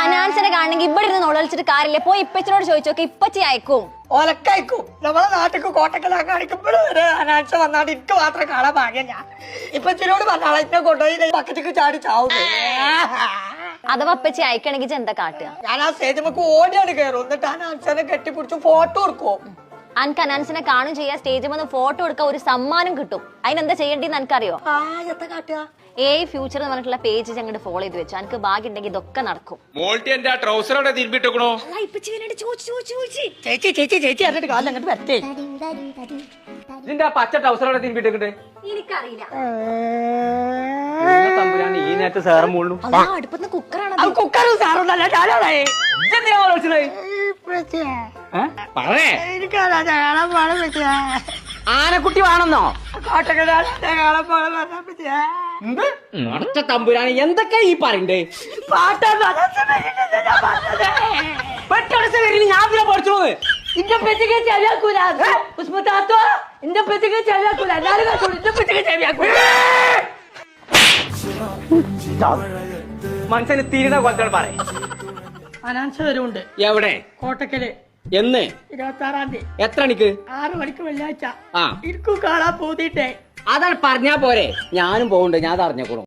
അനാൻസിനെ കാണണമെങ്കിൽ ഇവിടെ ഇരുന്ന് നോളിച്ചിട്ട് കാര്യമില്ല. പോയി ഇപ്പച്ചിനോട് ചോദിച്ചോക്കെ, ഇപ്പച്ചി അയക്കും. ഒലക്കയക്കും. നമ്മളെ നാട്ടിക്ക് കോട്ടക്കലാ കാണിക്കുമ്പോഴും വരെ അനാൻസ വന്നാണ്ട് എനിക്ക് മാത്രം കാണാൻ ഭാഗ്യം. ഞാൻ ഇപ്പച്ചിനോട് പറഞ്ഞാളെ എന്നെ കൊണ്ടുപോയി ബക്കറ്റിക്ക് ചാടി ചാവുന്നു. അഥവാ ഇപ്പച്ചി അയക്കണമെങ്കിൽ എന്താ കാട്ടുക? ഞാൻ ആ സ്റ്റേജ് നമുക്ക് ഓടിയാണ് കയറും. എന്നിട്ട് അനാൻസനെ കെട്ടിപ്പിടിച്ച് ഫോട്ടോ എടുക്കും. അനക്ക് അനാൻസിനെ കാണും ചെയ്യാ, സ്റ്റേജിൽ വന്ന് ഫോട്ടോ എടുക്കാൻ ഒരു സമ്മാനം കിട്ടും. അതിനെന്താ ചെയ്യേണ്ടതെന്ന് എനിക്കറിയോ? ഫ്യൂച്ചർ എന്ന് പറഞ്ഞിട്ടുള്ള പേജ് ഞങ്ങളുടെ ഫോളോ ചെയ്ത് വെച്ചു. എനിക്ക് ഭാഗ്യം ഉണ്ടെങ്കിൽ ഇതൊക്കെ നടക്കും. ചേച്ചി ചേച്ചി ചേച്ചി അറിഞ്ഞിട്ട് കാലം അങ്ങോട്ട് വരട്ടെ. ഇതിന്റെ പച്ച ട്രൗസറോടെ തിരുമ്പിട്ടേ എനിക്കറിയില്ല. ഈ നേരത്തെ സാറും മുള്ളു അടുപ്പത്ത് കുക്കറാണ്. കുക്കറും സാറൊന്നല്ല ഞാനാണേ. ആനക്കുട്ടി വേണമെന്നോ? നടത്ത തമ്പുരാണ് എന്തൊക്കെ ഈ പറയണ്ടേ? ഞാൻ പഠിച്ചോ ഇന്റെ പെറ്റിക്ക് ചെവിയാക്കൂല. ഉസ്മത്താത്തോ ഇന്റെ പെറ്റിക്ക് ചെവിയാക്കൂല. എല്ലാരും കാണിച്ചോളൂ. ഇന്റെ പെറ്റിക്ക് ചെവിയാക്കൂല. മനുഷ്യന് തിരിണ കൊലത്തോട് പറയും. അനാൻസ വരുന്നുണ്ട്. എവിടെ? കോട്ടക്കല്. എന്ന്? 26-ാം തീയതി. എത്ര മണിക്ക്? 6 മണിക്ക് വെള്ളിയാഴ്ച. ആ ഇരിക്കും കാണാൻ പോതിട്ടേ. അതാണ് പറഞ്ഞാ പോരെ. ഞാനും പോകണ്ട്. ഞാൻ അറിഞ്ഞോളൂ.